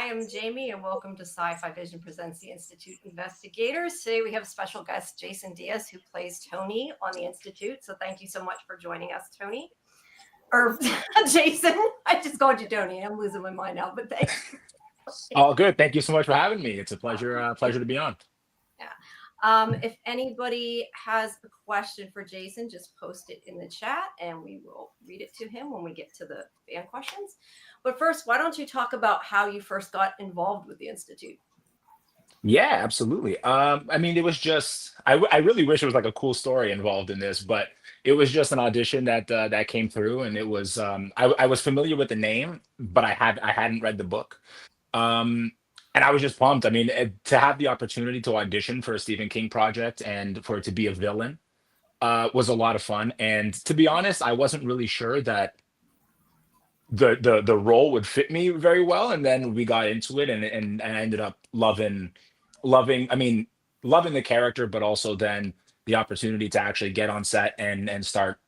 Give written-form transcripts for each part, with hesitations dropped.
am Jamie, and welcome to Sci-Fivision Presents the Institute Investigators. Today we have a special guest, Jason Diaz, who plays Tony on the Institute. So thank you so much for joining us, Tony. Or Jason. I just called you Tony. I'm losing my mind now, but thanks. All good. Thank you so much for having me. It's a pleasure to be on. Yeah. If anybody has a question for Jason, just post it in the chat and we will read it to him when we get to the fan questions. But first, why don't you talk about how you first got involved with the Institute? Yeah, absolutely. I mean, it was just I really wish there was like a cool story involved in this, but it was just an audition that came through, and it was I was familiar with the name, but I hadn't read the book. Um, and I was just pumped. I mean, to have the opportunity to audition for a Stephen King project and for it to be a villain was a lot of fun. And to be honest, I wasn't really sure that the role would fit me very well. And then we got into it, and I ended up loving. I mean, loving the character, but also then the opportunity to actually get on set and start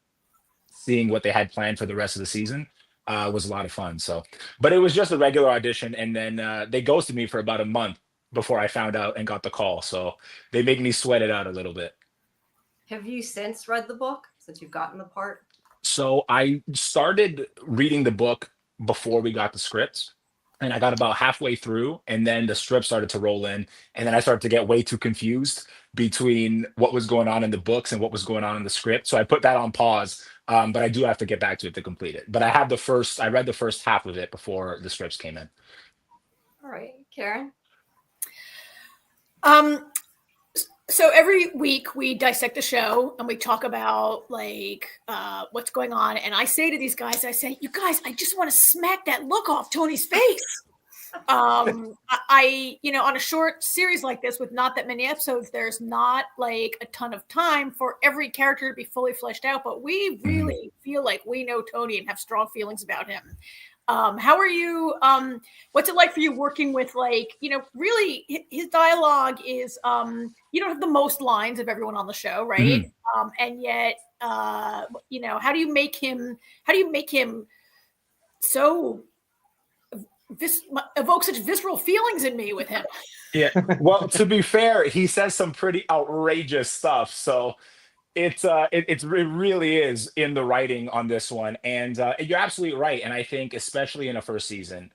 seeing what they had planned for the rest of the season was a lot of fun. So, but it was just a regular audition, and then they ghosted me for about a month before I found out and got the call. So they made me sweat it out a little bit. Have you since read the book since you've gotten the part? So I started reading the book before we got the scripts, and I got about halfway through, and then the script started to roll in, and then I started to get way too confused between what was going on in the books and what was going on in the script. So I put that on pause, but I do have to get back to it to complete it. But I read the first half of it before the scripts came in. All right, Karen. So every week we dissect the show and we talk about like what's going on. And I say to these guys, I say, you guys, I just want to smack that look off Tony's face. I on a short series like this with not that many episodes, there's not like a ton of time for every character to be fully fleshed out, but we really feel like we know Tony and have strong feelings about him. How are you? What's it like for you working with really his dialogue is, you don't have the most lines of everyone on the show, right? And yet, how do you make him so evoke such visceral feelings in me with him? Yeah. Well, to be fair, he says some pretty outrageous stuff. So it really is in the writing on this one, and you're absolutely right. And I think especially in a first season,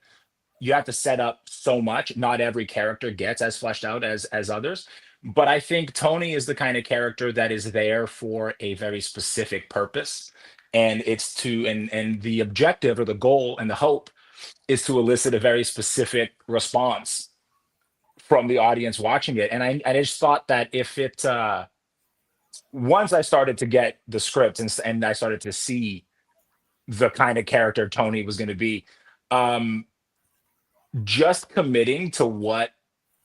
you have to set up so much. Not every character gets as fleshed out as others, but I think Tony is the kind of character that is there for a very specific purpose, and it's to and the objective or the goal and the hope is to elicit a very specific response from the audience watching it. And I just thought that if it once I started to get the script and I started to see the kind of character Tony was going to be, um, just committing to what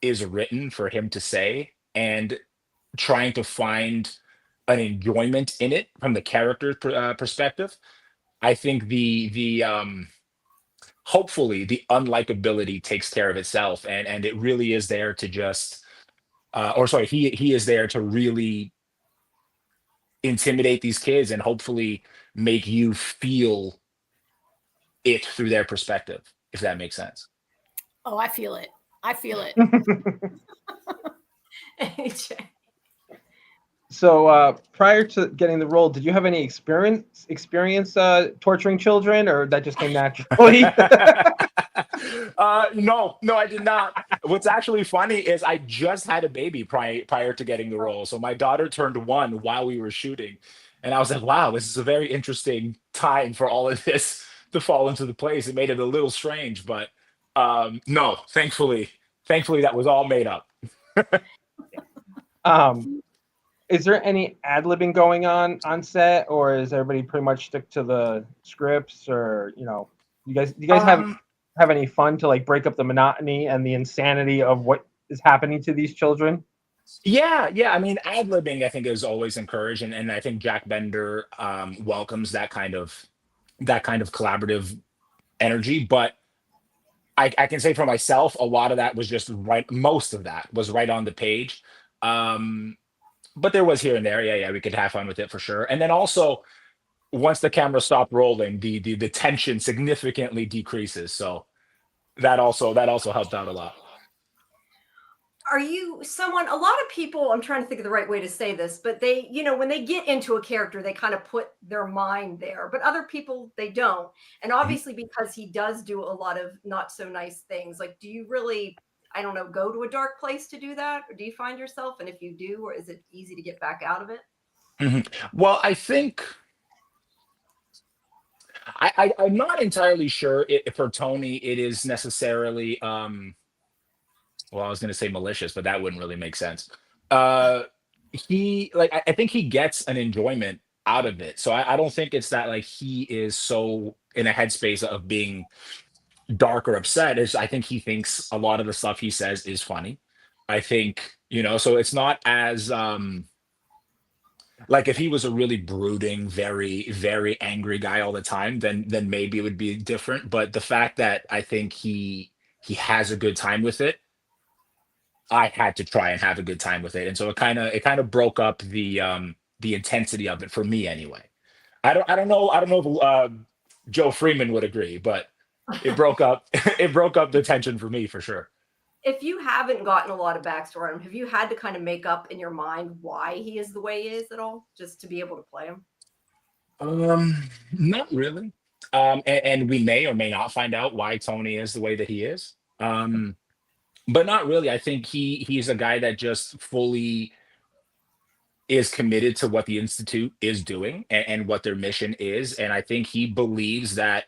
is written for him to say and trying to find an enjoyment in it from the character's perspective. I think the hopefully the unlikability takes care of itself, and it really is there to just or sorry, he is there to really intimidate these kids and hopefully make you feel it through their perspective, if that makes sense. Oh, I feel it. So prior to getting the role, did you have any experience torturing children, or that just came naturally? No, I did not. What's actually funny is I just had a baby prior to getting the role. So my daughter turned 1 while we were shooting. And I was like, wow, this is a very interesting time for all of this to fall into the place. It made it a little strange, but no, thankfully that was all made up. Is there any ad-libbing going on set, or is everybody pretty much stick to the scripts, or you guys have any fun to like break up the monotony and the insanity of what is happening to these children? Yeah. I mean, ad-libbing I think is always encouraged, and I think Jack Bender welcomes that kind of collaborative energy. But I can say for myself, a lot of that was just right. Most of that was right on the page. But there was here and there. Yeah, we could have fun with it for sure. And then also, once the camera stopped rolling, the tension significantly decreases. So that also helped out a lot. Are you someone, a lot of people, I'm trying to think of the right way to say this, but they, when they get into a character, they kind of put their mind there, but other people, they don't. And obviously, because he does do a lot of not so nice things, like, do you really, I don't know, go to a dark place to do that? Or do you find yourself? And if you do, or is it easy to get back out of it? Well, I think I'm not entirely sure if for Tony it is necessarily well, I was going to say malicious, but that wouldn't really make sense. Uh, he like I think he gets an enjoyment out of it, so I don't think it's that like he is so in a headspace of being dark or upset. Is I think he thinks a lot of the stuff he says is funny. I think so it's not as like if he was a really brooding, very very angry guy all the time, then maybe it would be different. But the fact that I think he has a good time with it, I had to try and have a good time with it, and so it kind of broke up the intensity of it for me anyway. I don't know if Joe Freeman would agree, but it broke up it broke up the tension for me for sure. If you haven't gotten a lot of backstory on him, have you had to kind of make up in your mind why he is the way he is at all, just to be able to play him? Not really. And we may or may not find out why Tony is the way that he is. But not really. I think he's a guy that just fully is committed to what the institute is doing and what their mission is, and I think he believes that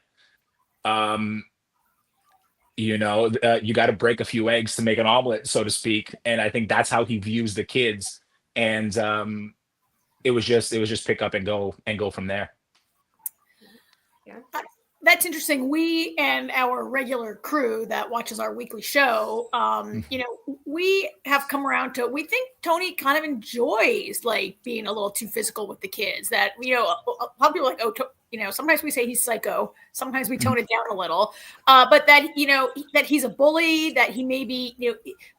um you got to break a few eggs to make an omelet, so to speak, and I think that's how he views the kids, and it was just pick up and go from there. Yeah. That's interesting. We and our regular crew that watches our weekly show, we have come around to, we think Tony kind of enjoys like being a little too physical with the kids. That, a lot of people are like, sometimes we say he's psycho, sometimes we tone it down a little, but that, that he's a bully, that he may be,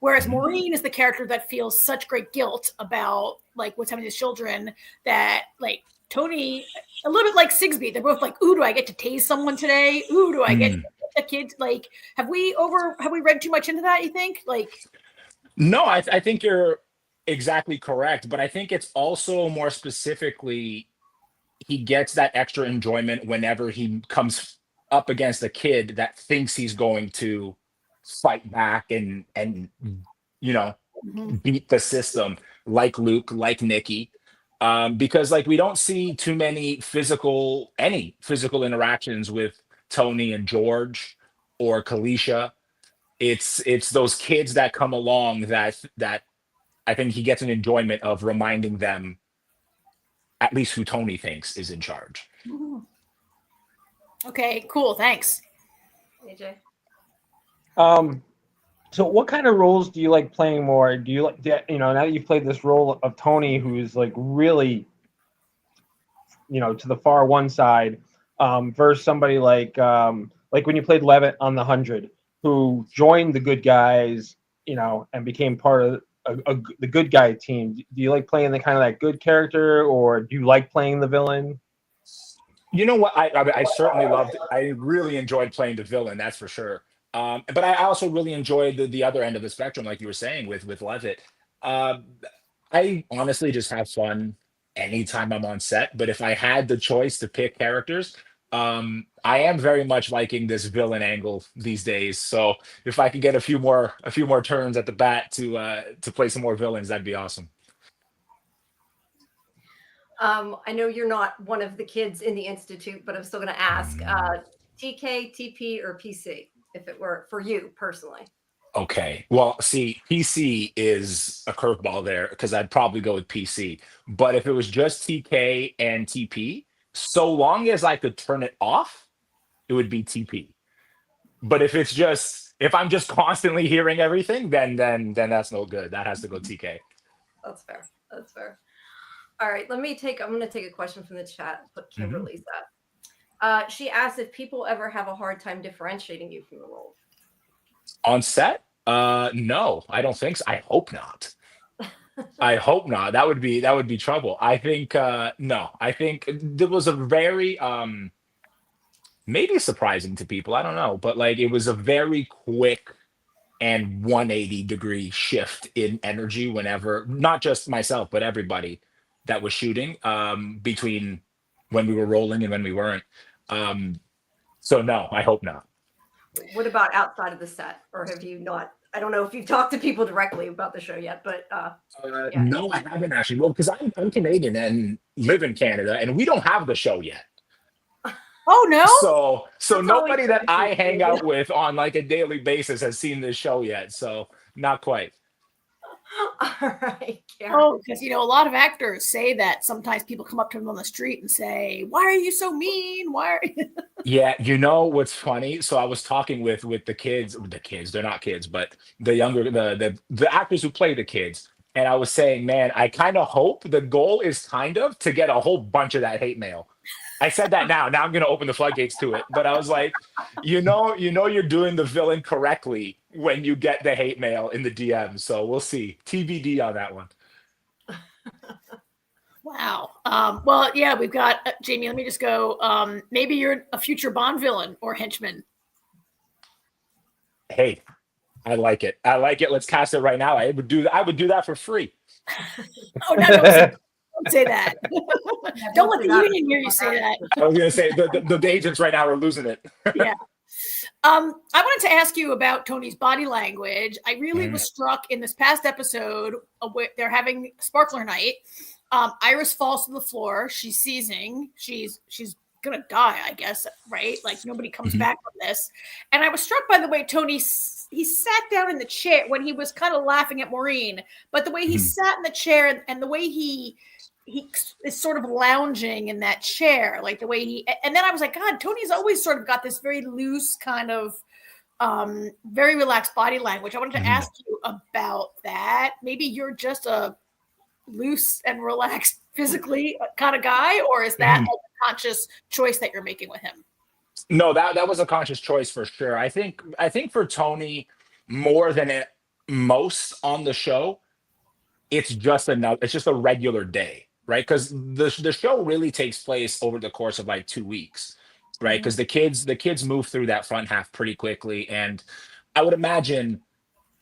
whereas Maureen is the character that feels such great guilt about like what's happening to his children, that like Tony, a little bit like Sigsbee, they're both like, ooh, do I get to tase someone today? Ooh, do I get a kid? Like, have we read too much into that, you think? Like, No, I think you're exactly correct, but I think it's also more specifically he gets that extra enjoyment whenever he comes up against a kid that thinks he's going to fight back and you know beat the system, like Luke, like Nikki. Because like we don't see too many any physical interactions with Tony and George or Kalisha. It's those kids that come along that I think he gets an enjoyment of reminding them at least who Tony thinks is in charge. okay, cool, thanks. AJ? So what kind of roles do you like playing more? Do you like, now that you've played this role of Tony, who's like really, to the far one side, versus somebody like when you played Levitt on the 100, who joined the good guys, and became part of the good guy team. Do you like playing the kind of that good character, or do you like playing the villain? You know what? I certainly loved. I really enjoyed playing the villain. That's for sure. But I also really enjoyed the other end of the spectrum, like you were saying with Levitt. I honestly just have fun anytime I'm on set. But if I had the choice to pick characters, I am very much liking this villain angle these days. So if I could get a few more turns at the bat to play some more villains, that'd be awesome. I know you're not one of the kids in the Institute, but I'm still going to ask, TK, TP, or PC, if it were for you personally. Okay. Well, see, PC is a curveball there because I'd probably go with PC. But if it was just TK and TP, so long as I could turn it off, it would be TP. But if I'm just constantly hearing everything, then that's no good. That has to go TK. That's fair. That's fair. All right, I'm going to take a question from the chat. Put Kimberly's up. She asked if people ever have a hard time differentiating you from the role. On set? No, I don't think so. I hope not. I hope not. That would be trouble. I think no. I think there was a very maybe surprising to people. I don't know, but like it was a very quick and 180-degree shift in energy whenever, not just myself, but everybody that was shooting, between when we were rolling and when we weren't. Um, so no, I hope not. What about outside of the set, or have you not? I don't know if you've talked to people directly about the show yet, but yeah. No, I haven't actually. Well, because I'm Canadian and live in Canada, and we don't have the show yet. Oh no! So That's nobody always that I tricky. hang out with on like a daily basis has seen this show yet. So not quite. All right, Karen. Oh, because a lot of actors say that sometimes people come up to them on the street and say, "Why are you so mean? Why?" Yeah, you know what's funny? So I was talking with the kids, they're not kids, but the younger the actors who play the kids. And I was saying, man, I kind of hope the goal is kind of to get a whole bunch of that hate mail. I said that now. Now I'm gonna open the floodgates to it. But I was like, you're doing the villain correctly when you get the hate mail in the DM. So we'll see. TBD on that one. Wow. Well, yeah, we've got Jamie. Let me just go. Maybe you're a future Bond villain or henchman. Hey, I like it. I like it. Let's cast it right now. I would do that for free. Oh no! Don't say that. Don't let the that. union hear you say that. I was gonna say the agents right now are losing it. Yeah. I wanted to ask you about Tony's body language. I really was struck in this past episode. They're having Sparkler Night. Iris falls to the floor. She's seizing. She's gonna die, I guess, right? Like nobody comes back from this. And I was struck by the way Tony he sat down in the chair when he was kind of laughing at Maureen, but the way he sat in the chair and the way he is sort of lounging in that chair, like the way and then I was like, God, Tony's always sort of got this very loose kind of very relaxed body language. I wanted to ask you about that. Maybe you're just a loose and relaxed physically kind of guy, or is that like a conscious choice that you're making with him? No, that was a conscious choice for sure. I think for Tony, more than most on the show, it's just a regular day, right? Because the show really takes place over the course of like 2 weeks, right? Because the kids move through that front half pretty quickly, and I would imagine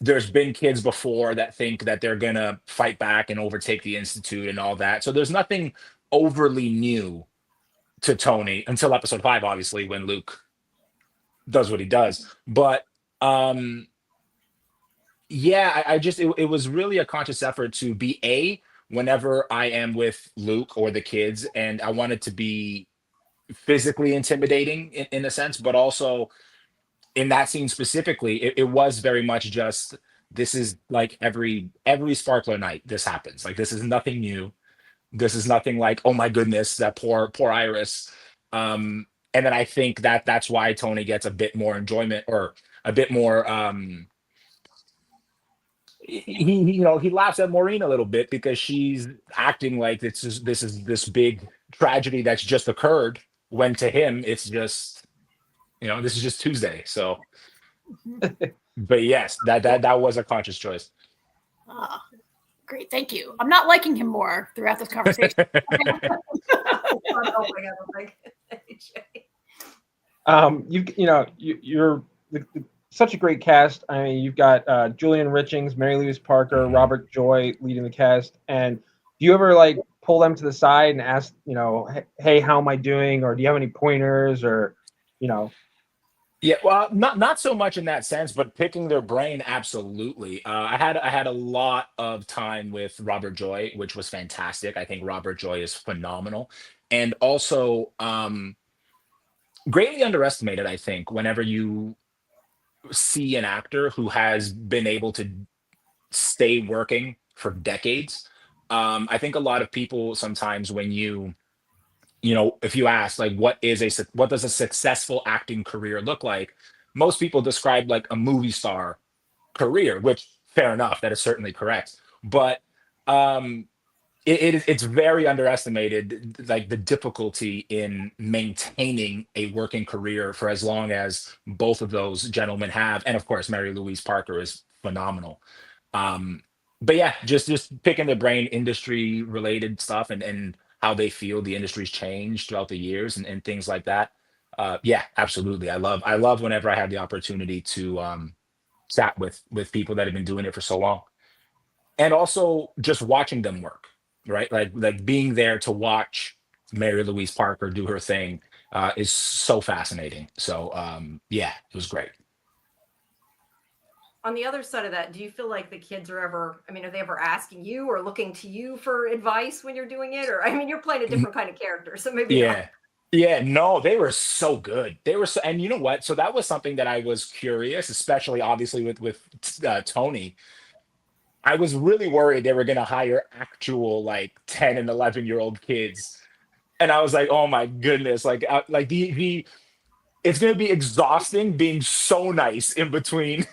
there's been kids before that think that they're gonna fight back and overtake the institute and all that. So there's nothing overly new to Tony until episode 5, obviously, when Luke does what he does. But yeah, I just it was really a conscious effort to be whenever I am with Luke or the kids, and I wanted to be physically intimidating in a sense, but also in that scene specifically, it was very much just this is like every Sparkler night this happens. Like this is nothing new. This is nothing like, oh my goodness, that poor Iris. And then I think that's why Tony gets a bit more enjoyment or a bit more he laughs at Maureen a little bit because she's acting like this is this big tragedy that's just occurred, when to him it's just this is just Tuesday. So but yes, that was a conscious choice. Great, thank you. I'm not liking him more throughout this conversation. Oh my God, you're such a great cast. I mean, you've got Julian Richings, Mary Louise Parker, Robert Joy leading the cast. And do you ever like pull them to the side and ask, hey, how am I doing? Or do you have any pointers or, Yeah, well, not so much in that sense, but picking their brain, absolutely. I had a lot of time with Robert Joy, which was fantastic. I think Robert Joy is phenomenal, and also greatly underestimated. I think whenever you see an actor who has been able to stay working for decades, I think a lot of people sometimes when if you ask like what does a successful acting career look like, most people describe like a movie star career, which fair enough, that is certainly correct. But it's very underestimated, like the difficulty in maintaining a working career for as long as both of those gentlemen have, and of course Mary Louise Parker is phenomenal. But yeah, just picking the brain, industry related stuff, and how they feel the industry's changed throughout the years, and things like that. Yeah, absolutely. I love whenever I have the opportunity to chat with people that have been doing it for so long, and also just watching them work, right? Like being there to watch Mary Louise Parker do her thing is so fascinating. So yeah, it was great. On the other side of that, do you feel like the kids are ever, I mean, are they ever asking you or looking to you for advice when you're doing it? Or, I mean, you're playing a different kind of character, so maybe not. Yeah. Yeah, no, they were so good. They were so, and you know what? So that was something that I was curious, especially obviously with Tony. I was really worried they were going to hire actual like 10 and 11-year-old kids. And I was like, "Oh my goodness, like the it's going to be exhausting being so nice in between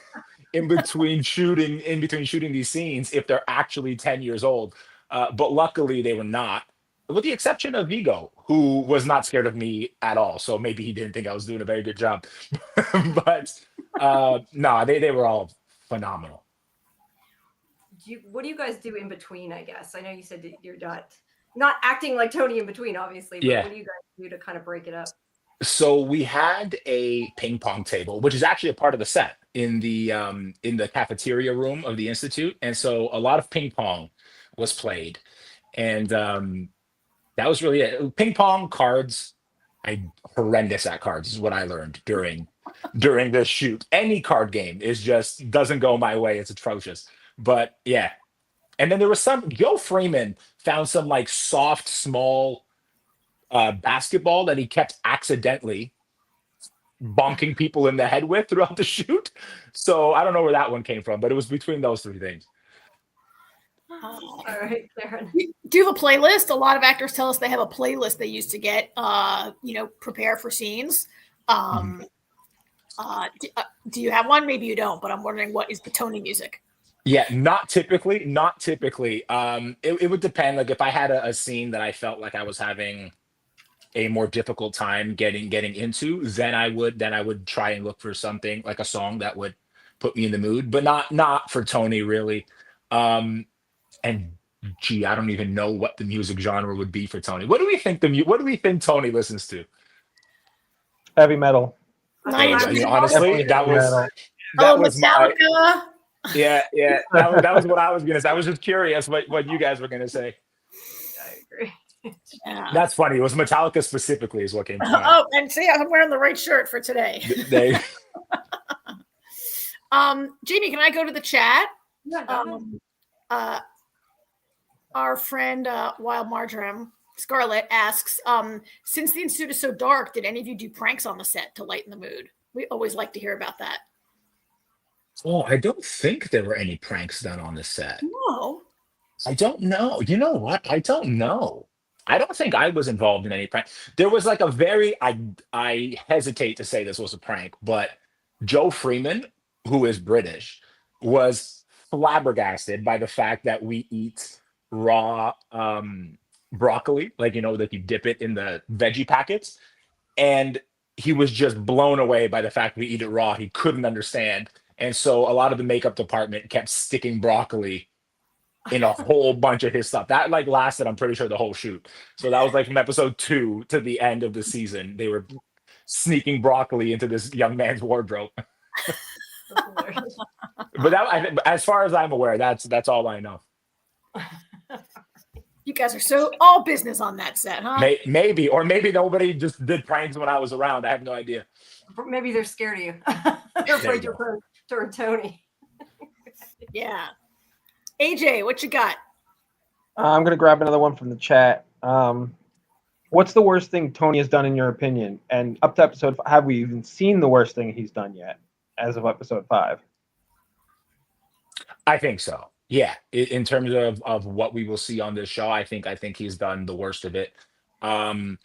in between shooting these scenes if they're actually 10 years old." But luckily they were not, with the exception of Vigo, who was not scared of me at all. So maybe he didn't think I was doing a very good job. But no, they were all phenomenal. What do you guys do in between, I guess? I know you said that you're not acting like Tony in between, obviously, but Yeah. what do you guys do to kind of break it up? So we had a ping pong table, which is actually a part of the set in the cafeteria room of the institute, and so a lot of ping pong was played, and that was really it. Ping pong, cards. I horrendous at cards is what I learned during this shoot. Any card game is just doesn't go my way. It's atrocious. But yeah, and then there was some Joe Freeman found some like soft, small basketball that he kept accidentally bonking people in the head with throughout the shoot. So I don't know where that one came from, but it was between those three things. All right, Karen. Do you have a playlist? A lot of actors tell us they have a playlist they used to get, prepare for scenes. Do you have one? Maybe you don't, but I'm wondering what is the Tony music? Yeah, not typically. Not typically. It would depend. Like if I had a scene that I felt like I was having a more difficult time getting into, then I would try and look for something like a song that would put me in the mood, but not for Tony really. Um, and gee, I don't even know what the music genre would be for Tony. What do we think Tony listens to? Heavy metal. There you go. You know, honestly, Definitely heavy metal. that was my Metallica. yeah. That was what I was gonna say. I was just curious what you guys were gonna say. I agree. Yeah. That's funny. It was Metallica specifically is what came to mind. Oh, and see, I'm wearing the right shirt for today. They, Jamie, can I go to the chat? Yeah, go ahead. Our friend Wild Marjoram Scarlett asks, since the institute is so dark, did any of you do pranks on the set to lighten the mood? We always like to hear about that. oh, I don't think there were any pranks done on the set. No. I don't know. You know what? I don't know. I don't think I was involved in any prank. There was like a very I hesitate to say this was a prank, but Joe Freeman, who is British, was flabbergasted by the fact that we eat raw broccoli, like like you dip it in the veggie packets, and he was just blown away by the fact we eat it raw. He couldn't understand, and so a lot of the makeup department kept sticking broccoli in a whole bunch of his stuff. That like lasted, I'm pretty sure, the whole shoot. So that was like from episode 2 to the end of the season. They were sneaking broccoli into this young man's wardrobe. That's hilarious. But as far as I'm aware, that's all I know. You guys are so all business on that set, huh? Maybe, or maybe nobody just did pranks when I was around. I have no idea. Maybe they're scared of you. They're afraid you're turn Tony. Yeah. AJ, what you got? I'm gonna grab another one from the chat. What's the worst thing Tony has done in your opinion? And up to episode, have we even seen the worst thing he's done yet? As of episode 5. I think so. Yeah, in terms of what we will see on this show, I think he's done the worst of it. I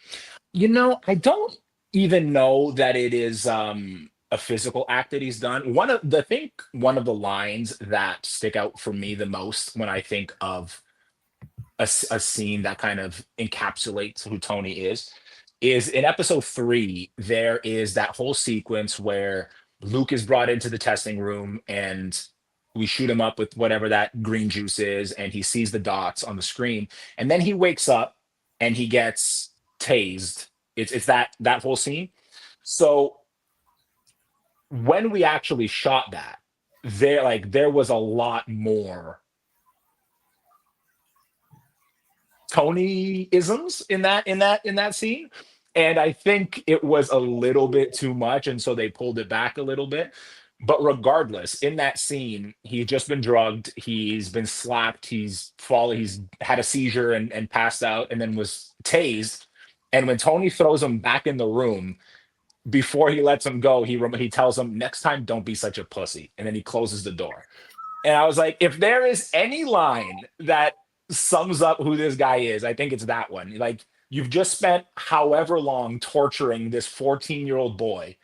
don't even know that it is a physical act that he's done. One of the lines that stick out for me the most when I think of a scene that kind of encapsulates who Tony is in episode 3. There is that whole sequence where Luke is brought into the testing room and we shoot him up with whatever that green juice is, and he sees the dots on the screen, and then he wakes up and he gets tased. It's that whole scene. So when we actually shot that, there was a lot more Tony isms in that scene. And I think it was a little bit too much, and so they pulled it back a little bit. But regardless, in that scene, he's just been drugged, he's been slapped, he's had a seizure and passed out, and then was tased. And when Tony throws him back in the room, before he lets him go, he tells him, "Next time, don't be such a pussy," and then he closes the door. And I was like, if there is any line that sums up who this guy is, I think it's that one. Like, you've just spent however long torturing this 14-year-old boy,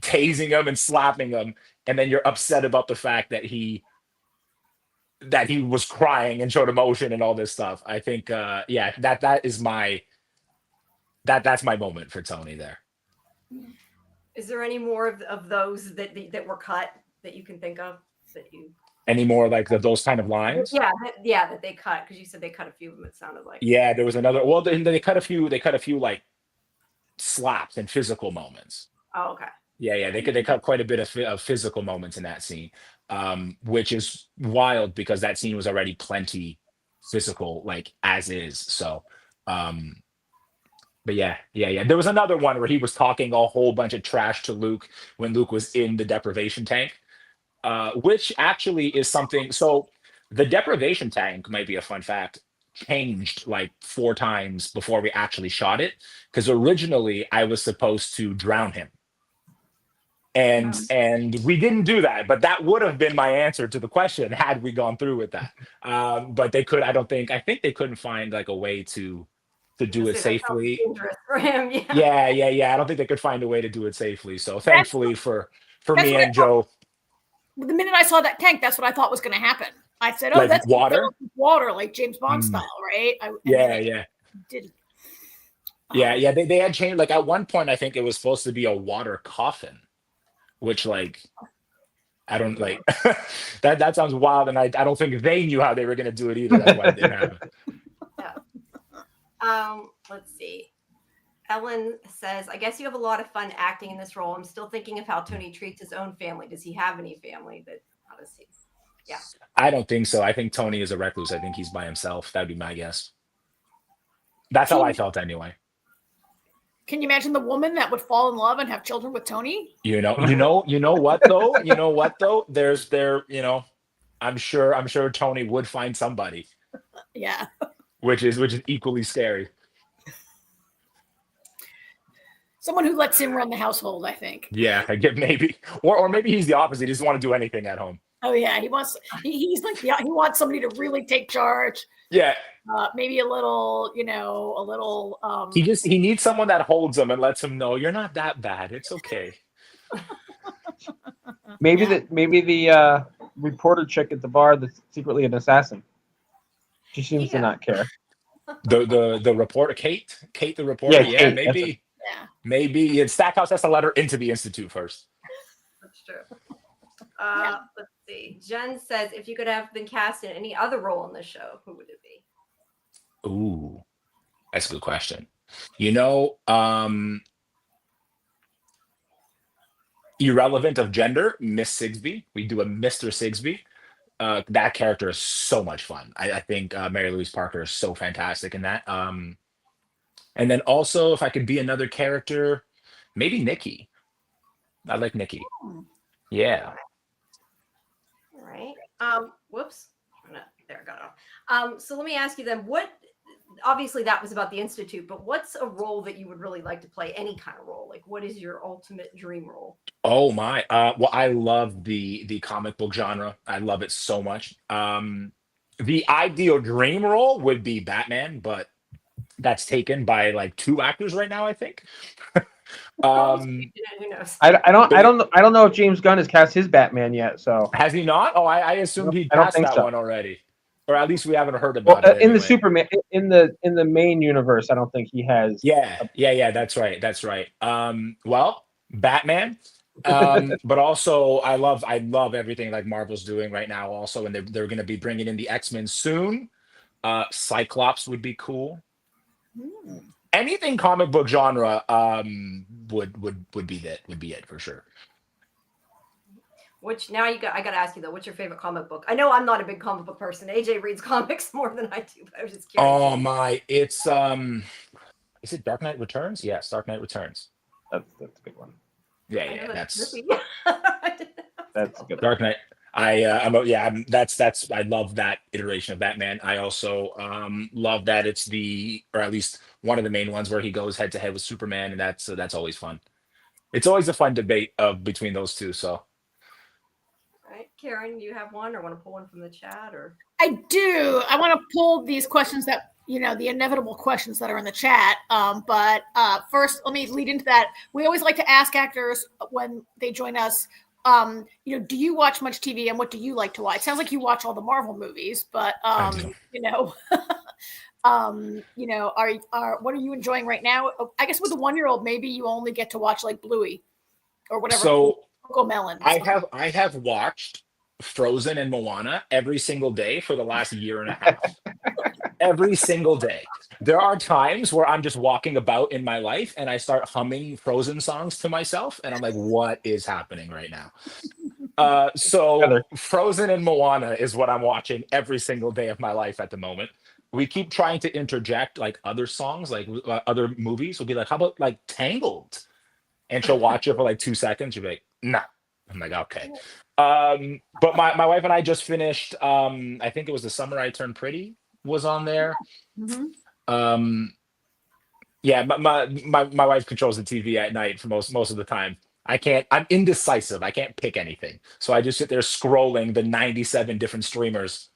tasing him and slapping him, and then you're upset about the fact that he was crying and showed emotion and all this stuff. I think yeah, that's my moment for Tony there. Is there any more of those that were cut that you can think of that you? Any more like those kind of lines? Yeah, that they cut, because you said they cut a few of them. It sounded like. Yeah, there was another. Well, they cut a few. They cut a few like slaps and physical moments. Oh, okay. Yeah. They cut quite a bit of physical moments in that scene, which is wild because that scene was already plenty physical, like as is. So, but yeah. There was another one where he was talking a whole bunch of trash to Luke when Luke was in the deprivation tank. Which actually is something. So the deprivation tank, might be a fun fact, changed like 4 times before we actually shot it. Because originally I was supposed to drown him. And we didn't do that, but that would have been my answer to the question had we gone through with that. But I think they couldn't find like a way to do it safely. Dangerous for him. Yeah. I don't think they could find a way to do it safely. So thankfully for me and Joe. The minute I saw that tank, that's what I thought was going to happen. I said, "Oh, like that's water, like James Bond style, right?" Yeah. Didn't. Yeah. They had changed. Like at one point, I think it was supposed to be a water coffin, which like I don't like. that sounds wild, and I don't think they knew how they were going to do it either. That's why it didn't happen. Yeah. Let's see. Ellen says, I guess you have a lot of fun acting in this role. I'm still thinking of how Tony treats his own family. Does he have any family? How does he? Yeah. I don't think so. I think Tony is a recluse. I think he's by himself. That'd be my guess. That's how I felt anyway. Can you imagine the woman that would fall in love and have children with Tony? You know what though? I'm sure Tony would find somebody. Yeah. Which is equally scary. Someone who lets him run the household, I think. Yeah, I get maybe, or maybe he's the opposite. He doesn't want to do anything at home. Oh yeah, he wants somebody to really take charge. Yeah. Maybe a little. He needs someone that holds him and lets him know you're not that bad. It's okay. Maybe the reporter chick at the bar that's secretly an assassin. She seems to not care. The reporter, Kate the reporter. Yeah, Kate, maybe. Yeah. Maybe Stackhouse has to let her into the Institute first. That's true. Let's see. Jen says, if you could have been cast in any other role in the show, who would it be? Ooh, that's a good question. Irrelevant of gender, Miss Sigsby. We do a Mr. Sigsby. That character is so much fun. I think Mary Louise Parker is so fantastic in that. And then also, if I could be another character, maybe Nikki. I like Nikki. Yeah. All right. Whoops. Oh, no, there, I got it off. So let me ask you then, obviously that was about the Institute, but what's a role that you would really like to play? Any kind of role? Like, what is your ultimate dream role? Oh my. Well, I love the comic book genre. I love it so much. The ideal dream role would be Batman, but that's taken by like 2 actors right now, I think. Who knows? I don't know if James Gunn has cast his Batman yet. So has he not? Oh, I assumed he I don't cast think that so. one already, or at least we haven't heard about it. In the Superman, in the main universe, I don't think he has. Yeah. That's right. Well, Batman. But also I love everything like Marvel's doing right now. Also, and they're going to be bringing in the X-Men soon. Cyclops would be cool. Anything comic book genre, would be it for sure. Which now I got to ask you though, what's your favorite comic book? I know I'm not a big comic book person. AJ reads comics more than I do, but I was just curious. Oh my, it's is it Dark Knight Returns? Yes, Dark Knight Returns. That's a good one. Yeah, that's That's a good. Dark Knight. I love that iteration of Batman. I also love that it's or at least one of the main ones where he goes head to head with Superman, and that's always fun. It's always a fun debate between those two. So, All right, Karen, you have one, or want to pull one from the chat, or? I do. I want to pull these questions that, the inevitable questions that are in the chat. But first, let me lead into that. We always like to ask actors when they join us, do you watch much TV, and what do you like to watch? Sounds like you watch all the Marvel movies, but what are you enjoying right now? I guess with a 1-year-old, maybe you only get to watch like Bluey or whatever. So Melon. I have watched Frozen and Moana every single day for the last year and a half. Every single day. There are times where I'm just walking about in my life and I start humming Frozen songs to myself, and I'm like, what is happening right now? So Frozen and Moana is what I'm watching every single day of my life at the moment. We keep trying to interject like other songs, like other movies. We'll be like, how about like Tangled? And she'll watch it for like 2 seconds. She'll be like, nah. I'm like, okay. But my wife and I just finished, I think it was The Summer I Turned Pretty was on there. Mm-hmm. Yeah, my wife controls the TV at night for most of the time. I'm indecisive. I can't pick anything. So I just sit there scrolling the 97 different streamers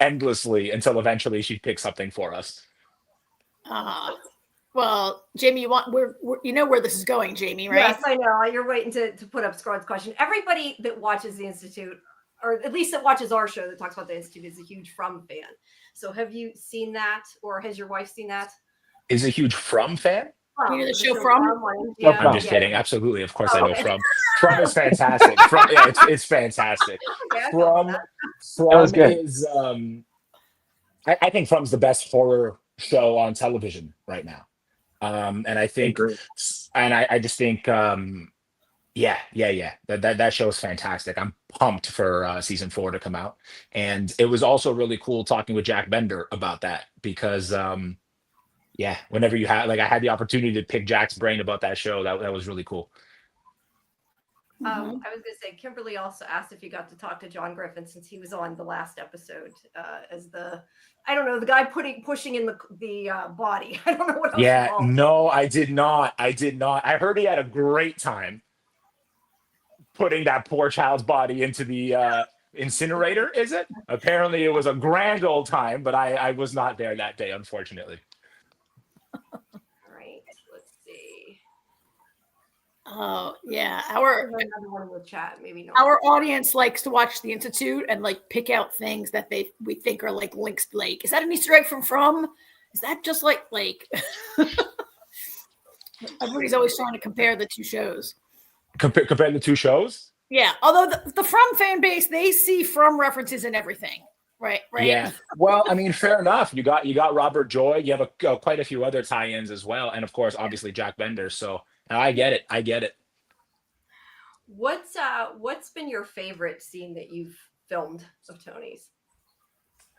endlessly until eventually she picks something for us. Well, Jamie, you know where this is going, Jamie, right? Yes, I know. You're waiting to put up Scrod's question. Everybody that watches the Institute, or at least that watches our show that talks about the Institute, is a huge From fan. So have you seen that, or has your wife seen that? Is a huge From fan? You know the show From? Yeah, I'm just kidding. Absolutely. Of course I know From. From is fantastic. It's fantastic. From is I think From's the best horror show on television right now. And I think I just think that show is fantastic. I'm pumped for season 4 to come out. And it was also really cool talking with Jack Bender about that, because whenever you had, like, I had the opportunity to pick Jack's brain about that show. That was really cool. I was going to say, Kimberly also asked if you got to talk to John Griffin, since he was on the last episode as the guy pushing in the body. I don't know what else. Yeah, no, I did not. I heard he had a great time putting that poor child's body into the incinerator. Is it? Apparently, it was a grand old time, but I was not there that day, unfortunately. Oh yeah, another one in the chat, maybe not. Our audience likes to watch the Institute and like pick out things that we think are like links. Like, is that an Easter egg from? Is that just like everybody's always trying to compare the two shows. Compare the two shows? Yeah, although the From fan base, they see From references in everything. Right. Yeah. Well, I mean, fair enough. You got Robert Joy. You have quite a few other tie-ins as well, and of course, obviously Jack Bender. So. I get it. What's been your favorite scene that you've filmed of Tony's?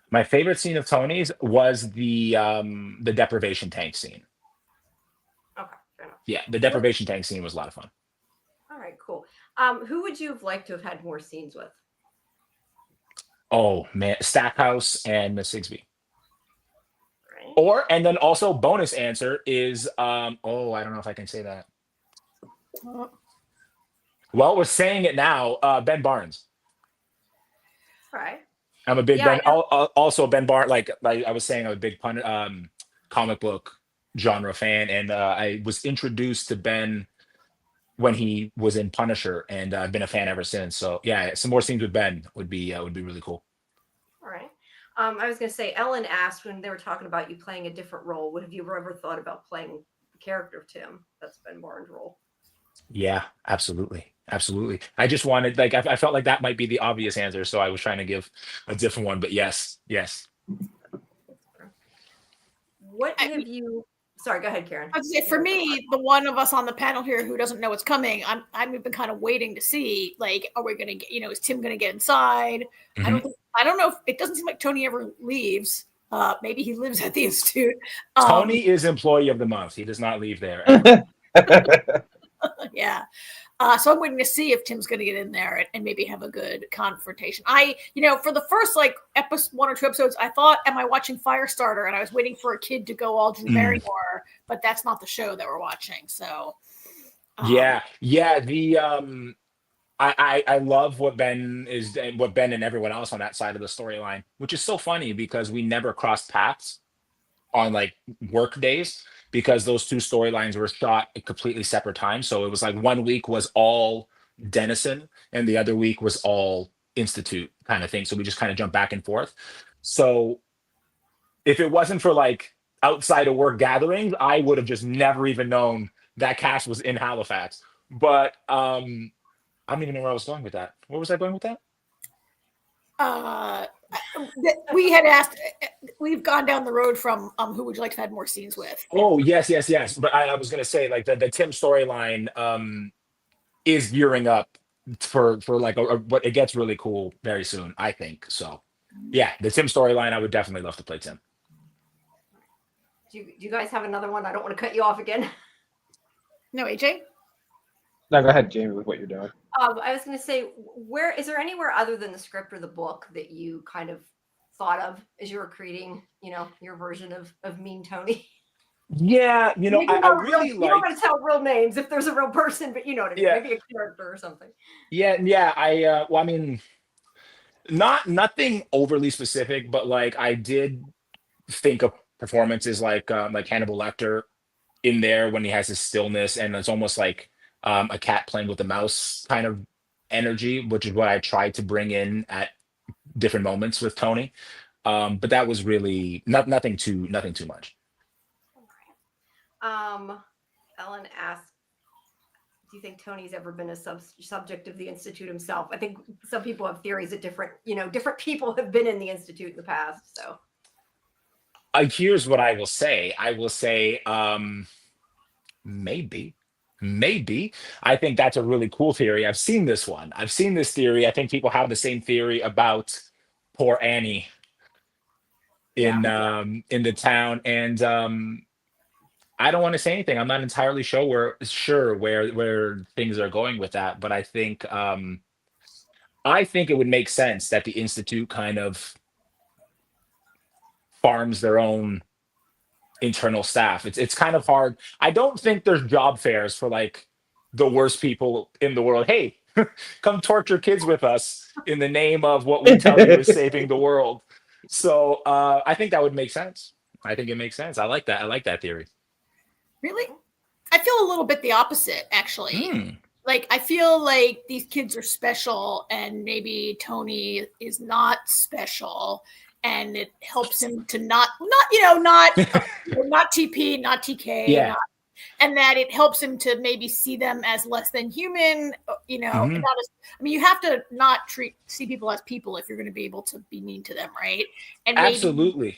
My favorite scene of Tony's was the deprivation tank scene. Okay, fair enough. Yeah, the deprivation tank scene was a lot of fun. All right, cool. Who would you have liked to have had more scenes with? Oh man, Stackhouse and Miss Sigsbee. Right. And then also bonus answer is I don't know if I can say that. Well, we're saying it now. Ben Barnes. Right. I'm a big Ben. Also, Ben Barnes. Like I was saying, I'm a big comic book genre fan, and I was introduced to Ben when he was in Punisher, and I've been a fan ever since. So yeah, some more scenes with Ben would be really cool. All right. I was going to say, Ellen asked when they were talking about you playing a different role, have you ever thought about playing the character of Tim? That's Ben Barnes' role. Yeah, absolutely. I just wanted, like, I felt like that might be the obvious answer, so I was trying to give a different one, but yes. What have you Sorry, go ahead, Karen. I was gonna say, for me, the one of us on the panel here who doesn't know what's coming, I've been kind of waiting to see, like, are we gonna get, is Tim gonna get inside? Mhm. I don't know if it doesn't seem like Tony ever leaves. Maybe he lives at the Institute. Tony is employee of the month. He does not leave there ever. Yeah. So I'm waiting to see if Tim's going to get in there and maybe have a good confrontation. For the first episode, 1 or 2 episodes, I thought, am I watching Firestarter? And I was waiting for a kid to go all Drew Barrymore, but that's not the show that we're watching. So Yeah. The I love what Ben and everyone else on that side of the storyline, which is so funny because we never crossed paths on like work days because those two storylines were shot at completely separate times. So it was like 1 week was all Denison and the other week was all Institute kind of thing. So we just kind of jump back and forth. So if it wasn't for like outside of work gatherings, I would have just never even known that cast was in Halifax. But I don't even know where I was going with that. Where was I going with that? we had asked, we've gone down the road from who would you like to have had more scenes with? Oh, yes. But I was going to say like the Tim storyline is gearing up for like but it gets really cool very soon, I think. So yeah, the Tim storyline, I would definitely love to play Tim. Do you guys have another one? I don't want to cut you off again. No, AJ? No, go ahead, Jamie, with what you're doing. I was going to say, where is there anywhere other than the script or the book that you kind of thought of as you were creating, your version of Mean Tony? Yeah, I really you don't want to tell real names if there's a real person, but you know what I mean, maybe a character or something. Yeah. I mean, nothing overly specific, but like I did think of performances like Hannibal Lecter in there when he has his stillness, and it's almost like a cat playing with a mouse kind of energy, which is what I tried to bring in at different moments with Tony. But that was really nothing too much. Ellen asked, do you think Tony's ever been a subject of the Institute himself? I think some people have theories that different people have been in the Institute in the past. So here's what I will say. Maybe. I think that's a really cool theory. I've seen this theory. I think people have the same theory about poor Annie in the town, and I don't want to say anything. I'm not entirely sure where things are going with that, but I think it would make sense that the Institute kind of farms their own internal staff. It's kind of hard. I don't think there's job fairs for like the worst people in the world. Hey, come torture kids with us in the name of what we tell you is saving the world. So I think that would make sense. I think it makes sense. I like that. I like that theory. Really? I feel a little bit the opposite, actually. Like, I feel like these kids are special and maybe Tony is not special, and it helps him to not TP, not TK, Yeah. and that it helps him to maybe see them as less than human, and not as, you have to not see people as people if you're going to be able to be mean to them, right? And absolutely.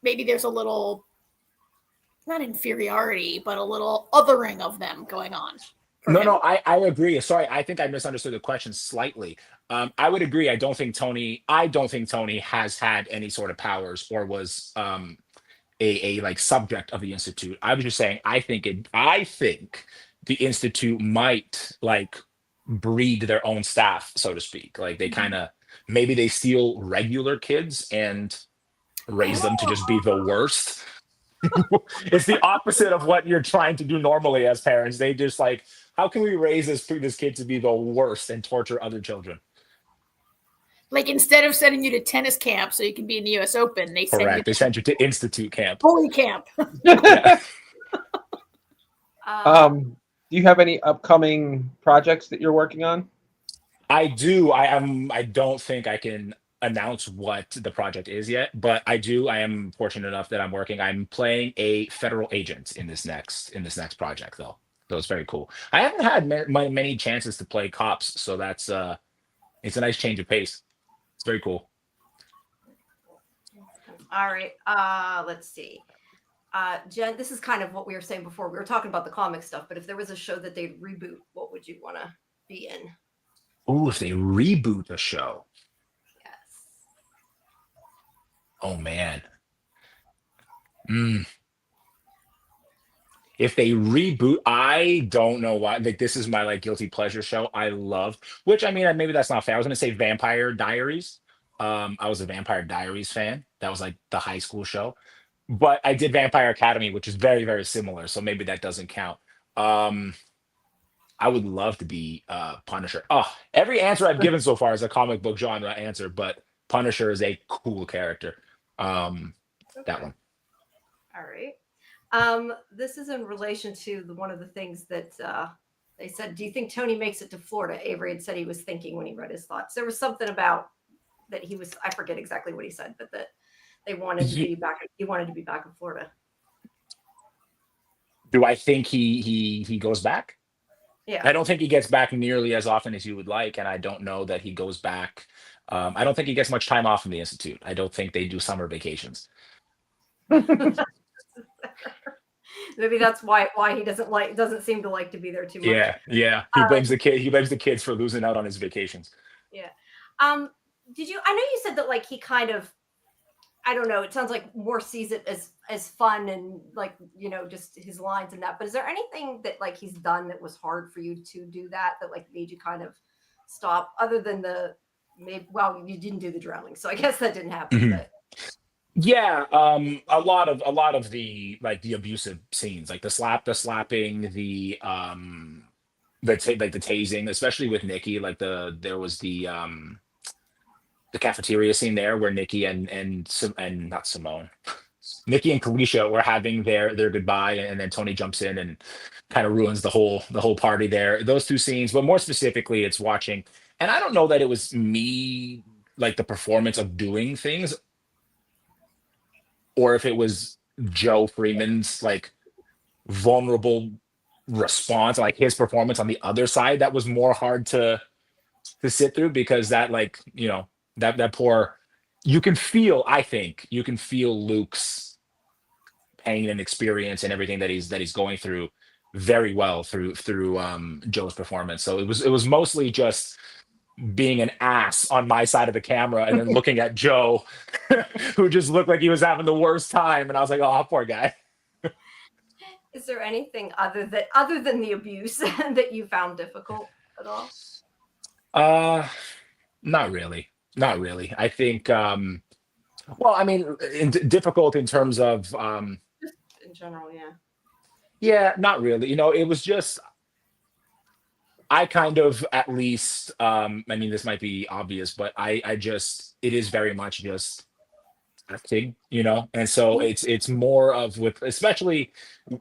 Maybe there's a little, not inferiority, but a little othering of them going on. No, I agree. Sorry, I think I misunderstood the question slightly. I would agree. I don't think Tony has had any sort of powers or was a like subject of the Institute. I was just saying I think the Institute might like breed their own staff, so to speak. Like they kind of maybe they steal regular kids and raise them to just be the worst. It's the opposite of what you're trying to do normally as parents. They just like, how can we raise this kid to be the worst and torture other children? Like instead of sending you to tennis camp so you can be in the U.S. Open, they send you to Institute camp. Holy camp. Do you have any upcoming projects that you're working on? I do. I don't think I can announce what the project is yet, but I am fortunate enough that I'm playing a federal agent in this next project though. So it's very cool. I haven't had many chances to play cops, so that's it's a nice change of pace. It's very cool. All right. Let's see. Jen, this is kind of what we were saying before. We were talking about the comic stuff, but if there was a show that they'd reboot, what would you want to be in? Ooh, if they reboot the show. Yes. Oh man. Mm. If they reboot, I don't know why. Like this is my like guilty pleasure show. I love, which I mean, maybe that's not fair. I was gonna say Vampire Diaries. I was a Vampire Diaries fan. That was like the high school show. But I did Vampire Academy, which is very, very similar. So maybe that doesn't count. Um, I would love to be Punisher. Oh, every answer I've given so far is a comic book genre answer, but Punisher is a cool character. That Okay. one. All right. This is in relation to one of the things that they said. Do you think Tony makes it to Florida? Avery had said he was thinking when he read his thoughts. There was something about that he was. I forget exactly what he said, but that they wanted to be back. He wanted to be back in Florida. Do I think he goes back? Yeah. I don't think he gets back nearly as often as you would like, and I don't know that he goes back. I don't think he gets much time off from the institute. I don't think they do summer vacations. Maybe that's why he doesn't seem to like to be there too much. Yeah. He blames the kid. He blames the kids for losing out on his vacations. Yeah. Did you? I know you said that like he kind of. I don't know. It sounds like more sees it as fun and like just his lines and that. But is there anything that like he's done that was hard for you to do that like made you kind of stop? Other than you didn't do the drowning, so I guess that didn't happen. Mhm. But Yeah, a lot of the like the abusive scenes, like the slapping, like the tasing, especially with Nikki. Like there was the cafeteria scene there where Nikki and not Simone, Nikki and Kalisha were having their goodbye, and then Tony jumps in and kind of ruins the whole party there. Those two scenes, but more specifically, it's watching. And I don't know that it was me, like the performance of doing things, or if it was Joe Freeman's like vulnerable response, like his performance on the other side, that was more hard to sit through because that like that poor, I think you can feel Luke's pain and experience and everything that he's going through very well through Joe's performance. So it was mostly just being an ass on my side of the camera and then looking at Joe who just looked like he was having the worst time, and I was like, oh, poor guy. is there anything other than the abuse that you found difficult at all? Not really. Not really. I think well, I mean, difficult in terms of Just in general, yeah. yeah, not really. It was just I kind of at least I mean this might be obvious, but I just it is very much just acting, and so it's more of with especially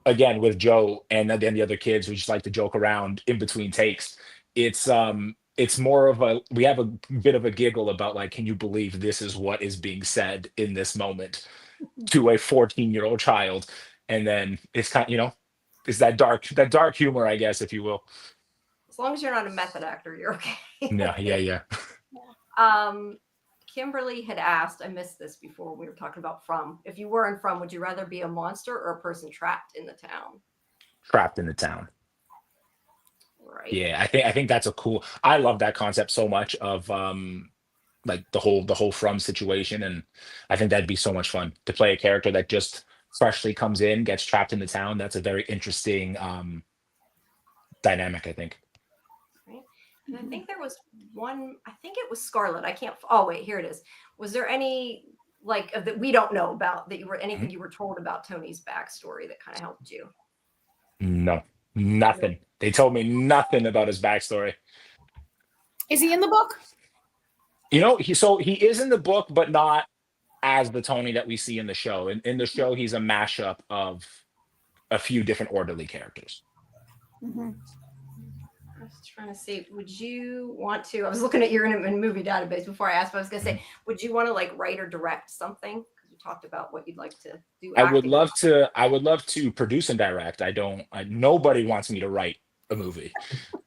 again with Joe and then the other kids who just like to joke around in between takes. It's more of we have a bit of a giggle about like, can you believe this is what is being said in this moment to a 14-year-old child? And then it's kind of, it's that dark humor, I guess, if you will. As long as you're not a method actor, you're okay. Yeah. Kimberly had asked, I missed this before we were talking about From. If you were in From, would you rather be a monster or a person trapped in the town? Trapped in the town. Right. Yeah, I think that's I love that concept so much of like the whole From situation, and I think that'd be so much fun to play a character that just freshly comes in, gets trapped in the town. That's a very interesting dynamic, I think. Right. And I think there was one, I think it was Scarlet. Oh wait, here it is. Was there any that we don't know about that anything you were told about Tony's backstory that kind of helped you? No, nothing. They told me nothing about his backstory. Is he in the book? He is in the book, but not as the Tony that we see in the show. In the show, he's a mashup of a few different orderly characters. Mm-hmm. I was trying to see, would you want to, I was looking at your in movie database before I asked, but I was going to say, would you want to write or direct something? Because we talked about what you'd like to do. I would love to produce and direct. Nobody wants me to write a movie,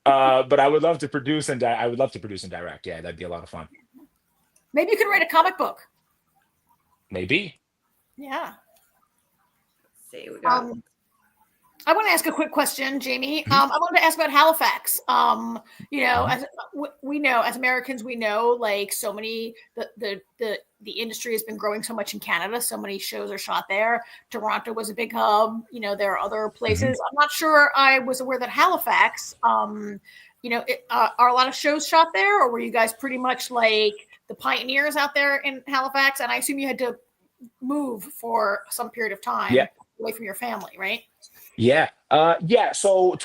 but I would love to produce and direct. Yeah, that'd be a lot of fun. Maybe you could write a comic book. Maybe. Yeah. see. We got. I want to ask a quick question, Jamie. I wanted to ask about Halifax. As we know, as Americans, we know like so many the industry has been growing so much in Canada. So many shows are shot there. Toronto was a big hub. There are other places. I'm not sure. I was aware that Halifax. Are a lot of shows shot there, or were you guys pretty much like the pioneers out there in Halifax? And I assume you had to move for some period of time away from your family, right? Yeah. So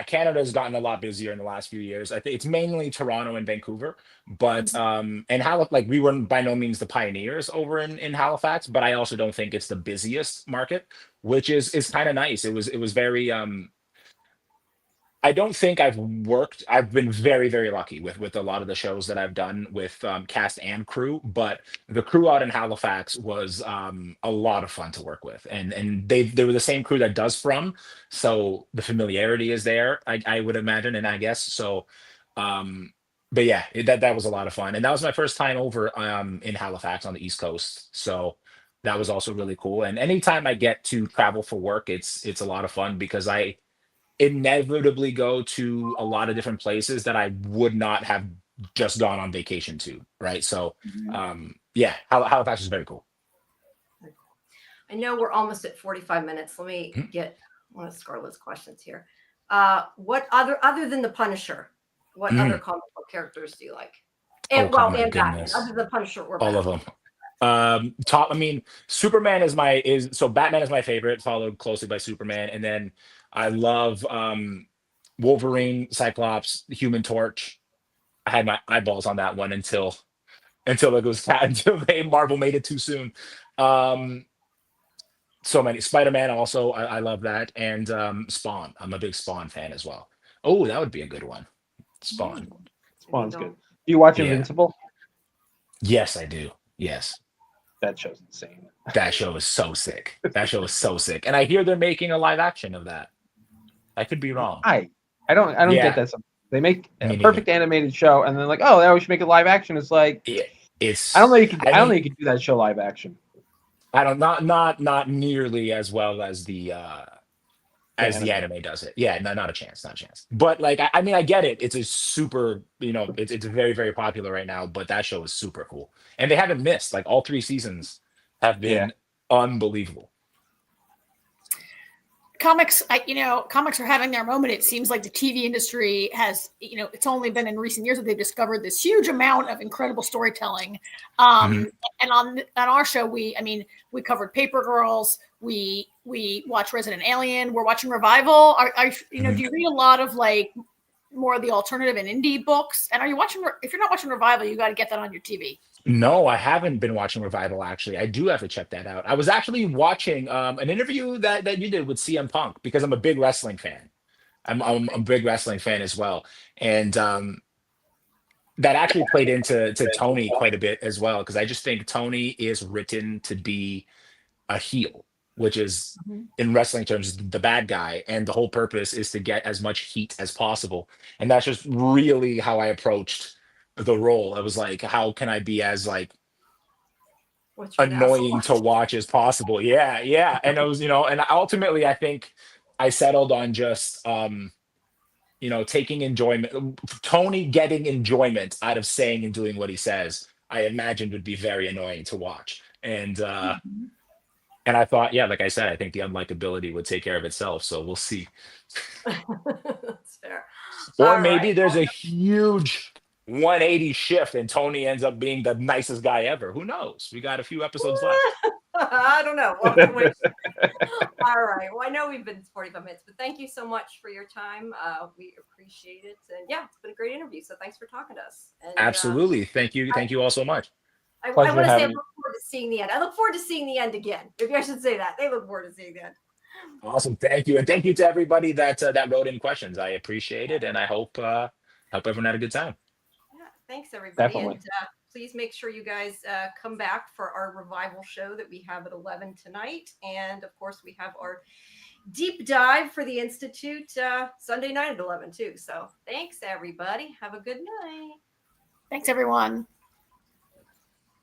Canada's gotten a lot busier in the last few years. I think it's mainly Toronto and Vancouver, but and Halifax, like we were by no means the pioneers over in Halifax, but I also don't think it's the busiest market, which is kind of nice. It was very I don't think I've been very, very lucky with a lot of the shows that I've done with cast and crew, but the crew out in Halifax was a lot of fun to work with. And they were the same crew that does From, so the familiarity is there, I would imagine, and I guess. So but yeah, that was a lot of fun. And that was my first time over in Halifax on the East Coast. So that was also really cool. And anytime I get to travel for work, it's a lot of fun because I inevitably go to a lot of different places that I would not have just gone on vacation to, right? So Halifax is very cool. I know we're almost at 45 minutes. Let me get one of Scarlett's questions here. What other than the Punisher, what other comic book characters do you like? And and Batman, other than Punisher or all Batman. of them. Superman is Batman is my favorite, followed closely by Superman, and then I love Wolverine, Cyclops, Human Torch. I had my eyeballs on that one until Marvel made it too soon. So many. Spider-Man also, I love that, and Spawn. I'm a big Spawn fan as well. Oh, that would be a good one. Spawn. Spawn's good. Do you watch Invincible? Yes, I do. Yes. That show's insane. That show is so sick. And I hear they're making a live action of that. I could be wrong. I don't get that. They make a perfect animated show, and then like, oh, now we should make it live action. It's like, I don't know. I don't know you can do that show live action. I don't not nearly as well as the anime does it. Yeah, no, not a chance. But like, I get it. It's a super, it's very, very popular right now. But that show is super cool, and they haven't missed. Like all 3 seasons have been unbelievable. Comics are having their moment. It seems like the TV industry has, it's only been in recent years that they've discovered this huge amount of incredible storytelling. And on our show, we covered Paper Girls. We watch Resident Alien. We're watching Revival. Do you read a lot of like more of the alternative and indie books? And if you're not watching Revival, you got to get that on your TV. No, I haven't been watching Revival, actually. I do have to check that out. I was actually watching an interview that you did with CM Punk because I'm a big wrestling fan. I'm a big wrestling fan as well. And that actually played into Tony quite a bit as well, because I just think Tony is written to be a heel, which is in wrestling terms the bad guy, and the whole purpose is to get as much heat as possible. And that's just really how I approached the role. I was like, how can I be as like annoying to watch as possible? Yeah. And it was, and ultimately I think I settled on just taking enjoyment. Tony getting enjoyment out of saying and doing what he says, I imagined would be very annoying to watch. And and I thought, like I said, I think the unlikability would take care of itself. So we'll see. That's fair. Or maybe there's a huge 180 shift and Tony ends up being the nicest guy ever. Who knows? We got a few episodes left. I don't know. All right. Well, I know we've been 45 minutes, but thank you so much for your time. We appreciate it. And it's been a great interview. So thanks for talking to us. And, absolutely. Thank you. Thank you all so much. I want to say I look forward to seeing the end. I look forward to seeing the end again. Maybe I should say that. They look forward to seeing the end. Awesome. Thank you. And thank you to everybody that wrote in questions. I appreciate it. And I hope everyone had a good time. Yeah. Thanks, everybody. Definitely. And please make sure you guys come back for our revival show that we have at 11 tonight. And of course, we have our deep dive for the Institute Sunday night at 11 too. So thanks, everybody. Have a good night. Thanks, everyone.